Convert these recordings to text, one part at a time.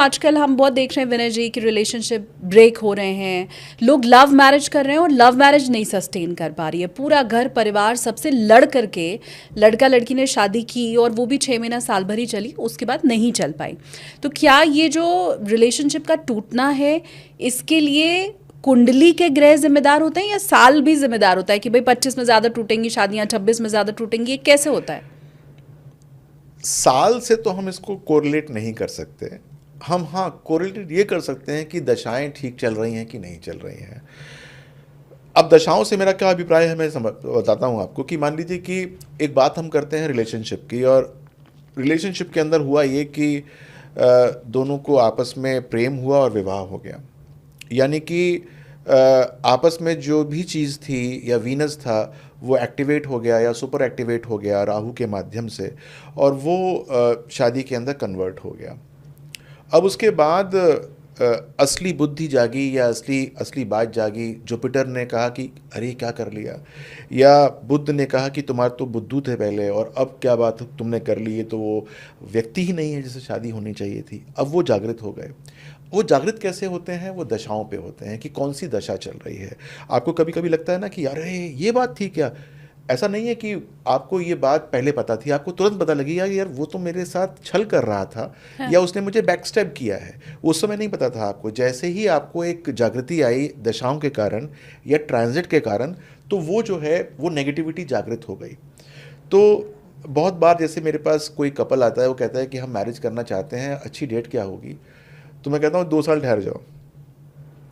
आजकल हम बहुत देख रहे हैं विनय जी कि रिलेशनशिप ब्रेक हो रहे हैं, लोग लव मैरिज कर रहे हैं और लव मैरिज नहीं सस्टेन कर पा रही है। पूरा घर परिवार सबसे लड़ करके लड़का लड़की ने शादी की और वो भी 6 महीना साल भर ही चली, उसके बाद नहीं चल पाई। तो क्या ये जो रिलेशनशिप का टूटना है इसके लिए कुंडली के ग्रह जिम्मेदार होते हैं या साल भी जिम्मेदार होता है कि भाई 25 में ज़्यादा टूटेंगी शादियाँ, 26 में ज़्यादा टूटेंगी, ये कैसे होता है? साल से तो हम इसको कोरिलेट नहीं कर सकते। हम हाँ कोरिलेट ये कर सकते हैं कि दशाएं ठीक चल रही हैं कि नहीं चल रही हैं। अब दशाओं से मेरा क्या अभिप्राय है मैं बताता हूँ आपको कि मान लीजिए कि एक बात हम करते हैं रिलेशनशिप की, और रिलेशनशिप के अंदर हुआ ये कि दोनों को आपस में प्रेम हुआ और विवाह हो गया। यानी कि आपस में जो भी चीज़ थी या वीनस था वो एक्टिवेट हो गया या सुपर एक्टिवेट हो गया राहु के माध्यम से, और वो शादी के अंदर कन्वर्ट हो गया। अब उसके बाद असली बुद्धि जागी या असली बात जागी। जुपिटर ने कहा कि अरे क्या कर लिया, या बुध ने कहा कि तुम्हारे तो बुद्धू थे पहले और अब क्या बात तुमने कर ली, है तो वो व्यक्ति ही नहीं है जिससे शादी होनी चाहिए थी। अब वो जागृत हो गए। वो जागृत कैसे होते हैं? वो दशाओं पे होते हैं कि कौन सी दशा चल रही है। आपको कभी कभी लगता है ना कि यार ये बात थी क्या। ऐसा नहीं है कि आपको ये बात पहले पता थी, आपको तुरंत पता लगी यार वो तो मेरे साथ छल कर रहा था, हाँ। या उसने मुझे बैकस्टेप किया है। उस समय नहीं पता था आपको। जैसे ही आपको एक जागृति आई दशाओं के कारण या ट्रांजिट के कारण, तो वो जो है वो नेगेटिविटी जागृत हो गई। तो बहुत बार जैसे मेरे पास कोई कपल आता है, वो कहता है कि हम मैरिज करना चाहते हैं, अच्छी डेट क्या होगी? तो मैं कहता हूँ 2 साल ठहर जाओ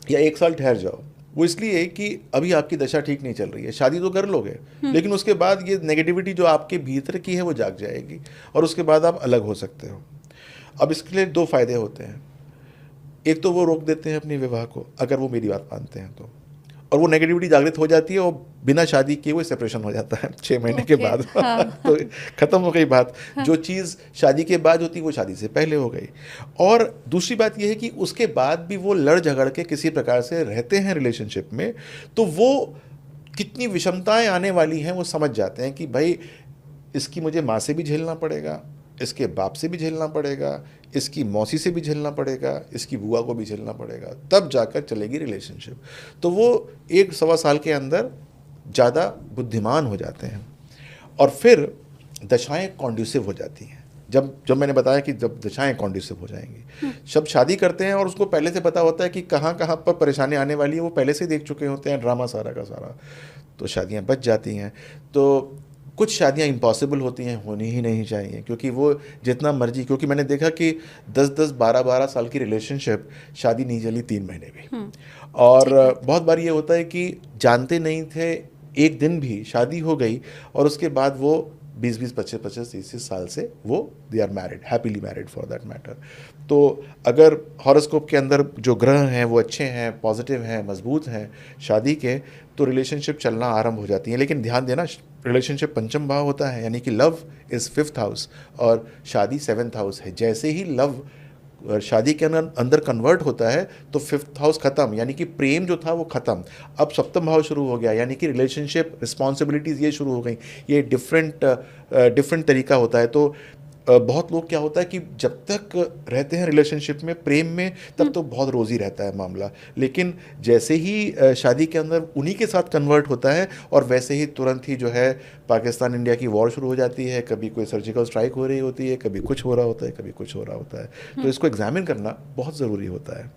या 1 साल ठहर जाओ। वो इसलिए कि अभी आपकी दशा ठीक नहीं चल रही है। शादी तो कर लोगे लेकिन उसके बाद ये नेगेटिविटी जो आपके भीतर की है वो जाग जाएगी और उसके बाद आप अलग हो सकते हो। अब इसके लिए 2 फायदे होते हैं। एक तो वो रोक देते हैं अपने विवाह को अगर वो मेरी बात मानते हैं तो, और वो नेगेटिविटी जागृत हो जाती है और बिना शादी किए वो सेपरेशन हो जाता है 6 महीने के बाद। तो ख़त्म हो गई बात। जो चीज़ शादी के बाद होती वो शादी से पहले हो गई। और दूसरी बात ये है कि उसके बाद भी वो लड़ झगड़ के किसी प्रकार से रहते हैं रिलेशनशिप में, तो वो कितनी विषमताएं आने वाली हैं वो समझ जाते हैं कि भाई इसकी मुझे माँ से भी झेलना पड़ेगा, इसके बाप से भी झेलना पड़ेगा, इसकी मौसी से भी झेलना पड़ेगा, इसकी बुआ को भी झेलना पड़ेगा, तब जाकर चलेगी रिलेशनशिप। तो वो 1-1.25 साल के अंदर ज़्यादा बुद्धिमान हो जाते हैं और फिर दशाएं कॉन्ड्यूसिव हो जाती हैं। जब मैंने बताया कि जब दशाएं कॉन्ड्यूसिव हो जाएंगी, जब शादी करते हैं और उसको पहले से पता होता है कि कहाँ कहाँ पर परेशानी आने वाली है, वो पहले से देख चुके होते हैं ड्रामा सारा का सारा, तो शादियाँ बच जाती हैं। तो कुछ शादियाँ इम्पॉसिबल होती हैं, होनी ही नहीं चाहिए, क्योंकि वो जितना मर्जी, क्योंकि मैंने देखा कि 10-10, 12-12 साल की रिलेशनशिप शादी नहीं चली 3 महीने भी। और बहुत बार ये होता है कि जानते नहीं थे, एक दिन भी शादी हो गई और उसके बाद वो 20-20, 25-25, 30-30 साल से वो they are married, happily married for that matter. तो अगर हॉरोस्कोप के अंदर जो ग्रह हैं वो अच्छे हैं, पॉजिटिव हैं, मजबूत हैं शादी के, तो रिलेशनशिप चलना आरंभ हो जाती है। लेकिन ध्यान देना, रिलेशनशिप पंचम भाव होता है, यानी कि लव इज़ 5th हाउस और शादी 7th हाउस है। जैसे ही लव शादी के अंदर कन्वर्ट होता है तो 5th हाउस ख़त्म, यानी कि प्रेम जो था वो ख़त्म। अब 7th भाव शुरू हो गया, यानी कि रिलेशनशिप रिस्पॉन्सिबिलिटीज़ ये शुरू हो गई। ये डिफरेंट तरीका होता है। तो बहुत लोग क्या होता है कि जब तक रहते हैं रिलेशनशिप में, प्रेम में, तब तो बहुत रोज़ी रहता है मामला, लेकिन जैसे ही शादी के अंदर उन्हीं के साथ कन्वर्ट होता है और वैसे ही तुरंत ही जो है पाकिस्तान इंडिया की वॉर शुरू हो जाती है। कभी कोई सर्जिकल स्ट्राइक हो रही होती है, कभी कुछ हो रहा होता है, कभी कुछ हो रहा होता है। तो इसको एग्जामिन करना बहुत ज़रूरी होता है।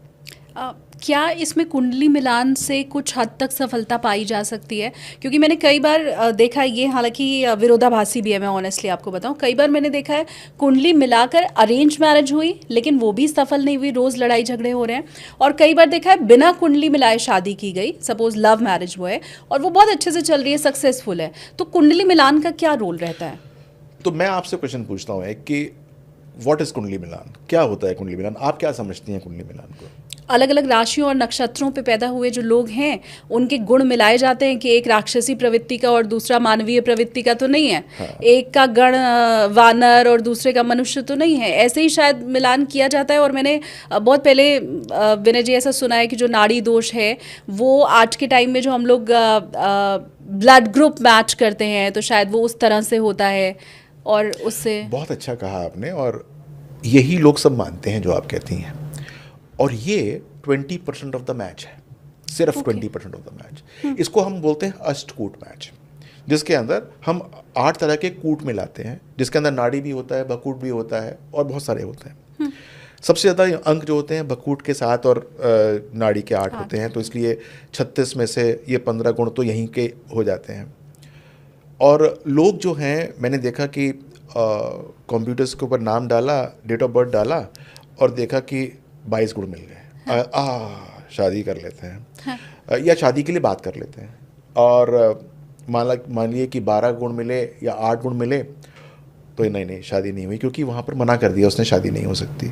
क्या इसमें कुंडली मिलान से कुछ हद तक सफलता पाई जा सकती है? क्योंकि मैंने कई बार देखा है, ये हालांकि विरोधाभासी भी है, मैं ऑनेस्टली आपको बताऊं, कई बार मैंने देखा है कुंडली मिलाकर अरेंज मैरिज हुई लेकिन वो भी सफल नहीं हुई, रोज़ लड़ाई झगड़े हो रहे हैं। और कई बार देखा है बिना कुंडली मिलाए शादी की गई, सपोज लव मैरिज हुआ है और वो बहुत अच्छे से चल रही है, सक्सेसफुल है। तो कुंडली मिलान का क्या रोल रहता है? तो मैं आपसे क्वेश्चन पूछता हूँ कि व्हाट इज़ कुंडली मिलान? क्या होता है कुंडली मिलान? आप क्या समझती हैं कुंडली मिलान को? अलग अलग राशियों और नक्षत्रों पे पैदा हुए जो लोग हैं उनके गुण मिलाए जाते हैं कि एक राक्षसी प्रवृत्ति का और दूसरा मानवीय प्रवृत्ति का तो नहीं है। हाँ। एक का गण वानर और दूसरे का मनुष्य तो नहीं है, ऐसे ही शायद मिलान किया जाता है। और मैंने बहुत पहले विनय जी ऐसा सुना है कि जो नाड़ी दोष है वो आज के टाइम में जो हम लोग ब्लड ग्रुप मैच करते हैं तो शायद वो उस तरह से होता है और उससे। बहुत अच्छा कहा आपने, और यही लोग सब मानते हैं जो आप कहती हैं। और ये 20% ऑफ द मैच है, सिर्फ 20% ऑफ द मैच। इसको हम बोलते हैं अष्टकूट मैच, जिसके अंदर हम 8 तरह के कूट मिलाते हैं, जिसके अंदर नाड़ी भी होता है, बकूट भी होता है और बहुत सारे होते हैं। सबसे ज़्यादा अंक जो होते हैं बकूट के 7 और नाड़ी के 8 होते हैं, तो इसलिए 36 में से ये 15 गुण तो यहीं के हो जाते हैं। और लोग जो हैं, मैंने देखा कि कंप्यूटर्स के ऊपर नाम डाला, डेट ऑफ बर्थ डाला और देखा कि 22 गुण मिल गए। शादी कर लेते हैं, या शादी के लिए बात कर लेते हैं। और मान लिए कि 12 गुण मिले या 8 गुण मिले, तो नहीं शादी नहीं हुई, क्योंकि वहाँ पर मना कर दिया उसने, शादी नहीं हो सकती।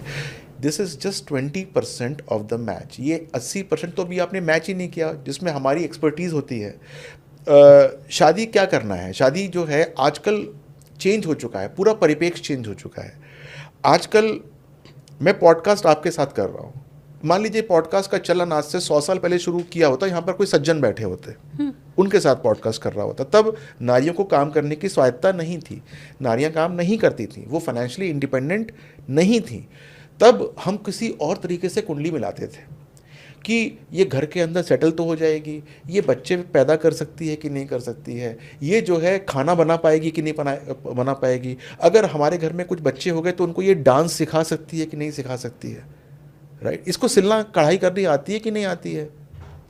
This is just 20% of the match. ये 80% तो अभी आपने मैच ही नहीं किया, जिसमें हमारी एक्सपर्टीज़ होती है। शादी क्या करना है, शादी जो है आजकल चेंज हो चुका है, पूरा परिप्रेक्ष्य चेंज हो चुका है। आजकल मैं पॉडकास्ट आपके साथ कर रहा हूँ, मान लीजिए पॉडकास्ट का चलन आज से 100 साल पहले शुरू किया होता, यहाँ पर कोई सज्जन बैठे होते, उनके साथ पॉडकास्ट कर रहा होता, तब नारियों को काम करने की स्वायत्ता नहीं थी, नारियां काम नहीं करती थी, वो फाइनेंशियली इंडिपेंडेंट नहीं थी। तब हम किसी और तरीके से कुंडली मिलाते थे कि ये घर के अंदर सेटल तो हो जाएगी, ये बच्चे पैदा कर सकती है कि नहीं कर सकती है, ये जो है खाना बना पाएगी कि नहीं बना पाएगी, अगर हमारे घर में कुछ बच्चे हो गए तो उनको ये डांस सिखा सकती है कि नहीं सिखा सकती है, राइट, इसको सिलना कढ़ाई करनी आती है कि नहीं आती है।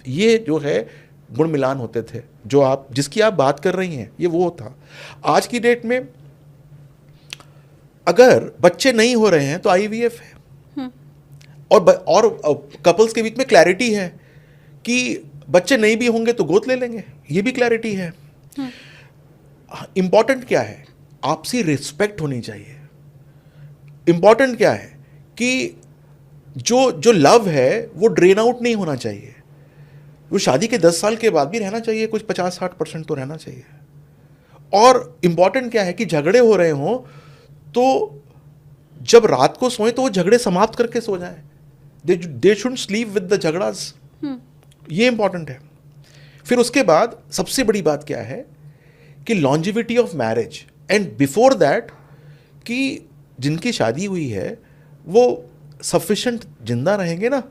ये जो है गुण मिलान होते थे, जो जिसकी आप बात कर रही हैं, ये वो था। आज की डेट में अगर बच्चे नहीं हो रहे हैं तो IVF है, और कपल्स के बीच में क्लैरिटी है कि बच्चे नहीं भी होंगे तो गोद ले लेंगे, ये भी क्लैरिटी है। इंपॉर्टेंट क्या है, आपसी रिस्पेक्ट होनी चाहिए। इंपॉर्टेंट क्या है कि जो लव है वो ड्रेन आउट नहीं होना चाहिए, वो शादी के 10 साल के बाद भी रहना चाहिए, कुछ 50-60% तो रहना चाहिए। और इंपॉर्टेंट क्या है कि झगड़े हो रहे हों तो जब रात को सोएं तो वो झगड़े समाप्त करके सो जाएं, they shouldn't sleep with the झगड़ास, ये इंपॉर्टेंट है। फिर उसके बाद सबसे बड़ी बात क्या है कि longevity of marriage, and before that कि जिनकी शादी हुई है वो सफिशिएंट जिंदा रहेंगे ना,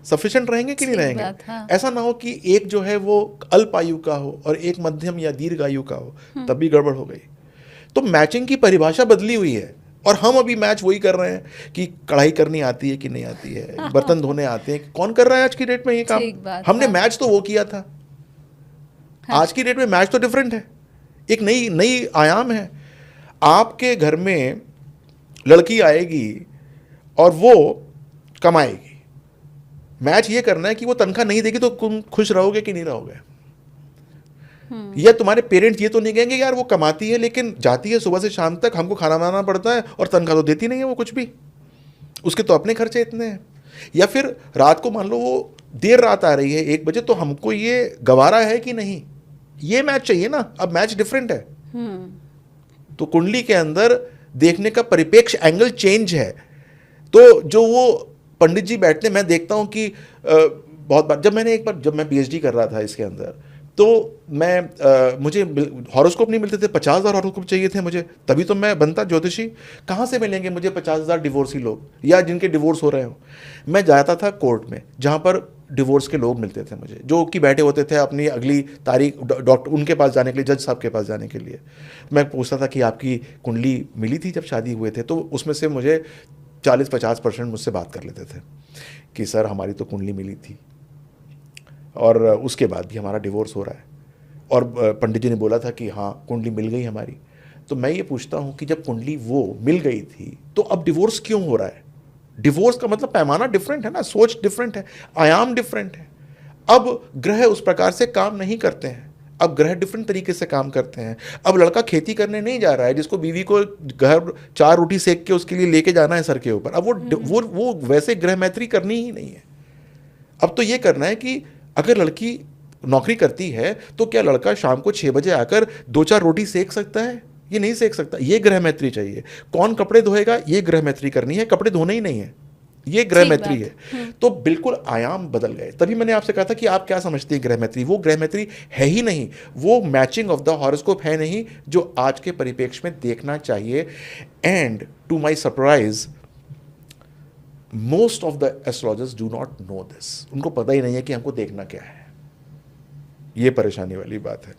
सफिशिएंट रहेंगे कि नहीं रहेंगे। हाँ। ऐसा ना हो कि एक जो है वो अल्प आयु का हो और एक मध्यम या दीर्घ आयु का हो, तब भी गड़बड़ हो गई। तो मैचिंग की परिभाषा बदली हुई है, और हम अभी मैच वही कर रहे हैं कि कढ़ाई करनी आती है कि नहीं आती है, बर्तन धोने आते हैं, कौन कर रहा है आज की डेट में ये काम। हमने मैच तो वो किया था, आज की डेट में मैच तो डिफरेंट है, एक नई आयाम है। आपके घर में लड़की आएगी और वो कमाएगी, मैच ये करना है कि वो तनख्वाह नहीं देगी तो तुम खुश रहोगे कि नहीं रहोगे। या तुम्हारे पेरेंट्स ये तो नहीं कहेंगे यार वो कमाती है लेकिन जाती है सुबह से शाम तक, हमको खाना बनाना पड़ता है और तनख्वाह तो देती नहीं है वो कुछ भी, उसके तो अपने खर्चे इतने हैं। या फिर रात को मान लो वो देर रात आ रही है 1 बजे, तो हमको ये गवारा है कि नहीं, ये मैच चाहिए ना। अब मैच डिफरेंट है, तो कुंडली के अंदर देखने का परिप्रेक्ष्य एंगल चेंज है। तो जो वो पंडित जी बैठते, मैं देखता हूँ कि बहुत बार जब मैं PhD कर रहा था इसके अंदर, तो मुझे हॉरोस्कोप नहीं मिलते थे, 50,000 हॉरोस्कोप चाहिए थे मुझे, तभी तो मैं बनता ज्योतिषी। कहाँ से मिलेंगे मुझे 50,000 डिवोर्सी लोग या जिनके डिवोर्स हो रहे हो। मैं जाता था कोर्ट में जहाँ पर डिवोर्स के लोग मिलते थे मुझे, जो कि बैठे होते थे अपनी अगली तारीख डॉक्टर उनके पास जाने के लिए, जज साहब के पास जाने के लिए। मैं पूछता था कि आपकी कुंडली मिली थी जब शादी हुए थे, तो उसमें से मुझे 40-50% मुझसे बात कर लेते थे कि सर हमारी तो कुंडली मिली थी और उसके बाद भी हमारा डिवोर्स हो रहा है, और पंडित जी ने बोला था कि हाँ कुंडली मिल गई हमारी। तो मैं ये पूछता हूँ कि जब कुंडली वो मिल गई थी तो अब डिवोर्स क्यों हो रहा है। डिवोर्स का मतलब पैमाना डिफरेंट है ना, सोच डिफरेंट है, आयाम डिफरेंट है। अब ग्रह उस प्रकार से काम नहीं करते हैं, अब ग्रह डिफरेंट तरीके से काम करते हैं। अब लड़का खेती करने नहीं जा रहा है जिसको बीवी को घर 4 रोटी सेक के उसके लिए लेके जाना है सर के ऊपर, अब वो वैसे ग्रह मैत्री करनी ही नहीं है। अब तो ये करना है कि अगर लड़की नौकरी करती है तो क्या लड़का शाम को 6 बजे आकर 2-4 रोटी सेक सकता है, ये नहीं सेक सकता। ये ग्रह मैत्री चाहिए। कौन कपड़े धोएगा, ये ग्रह मैत्री करनी है, कपड़े धोने ही नहीं है, ये ग्रह मैत्री है। तो बिल्कुल आयाम बदल गए। तभी मैंने आपसे कहा था कि आप क्या समझते हैं ग्रह मैत्री, वो ग्रह मैत्री है ही नहीं, वो मैचिंग ऑफ द हॉरोस्कोप है नहीं जो आज के परिप्रेक्ष्य में देखना चाहिए। And to my surprise most of the astrologers do not know this, उनको पता ही नहीं है कि हमको देखना क्या है। ये परेशानी वाली बात है।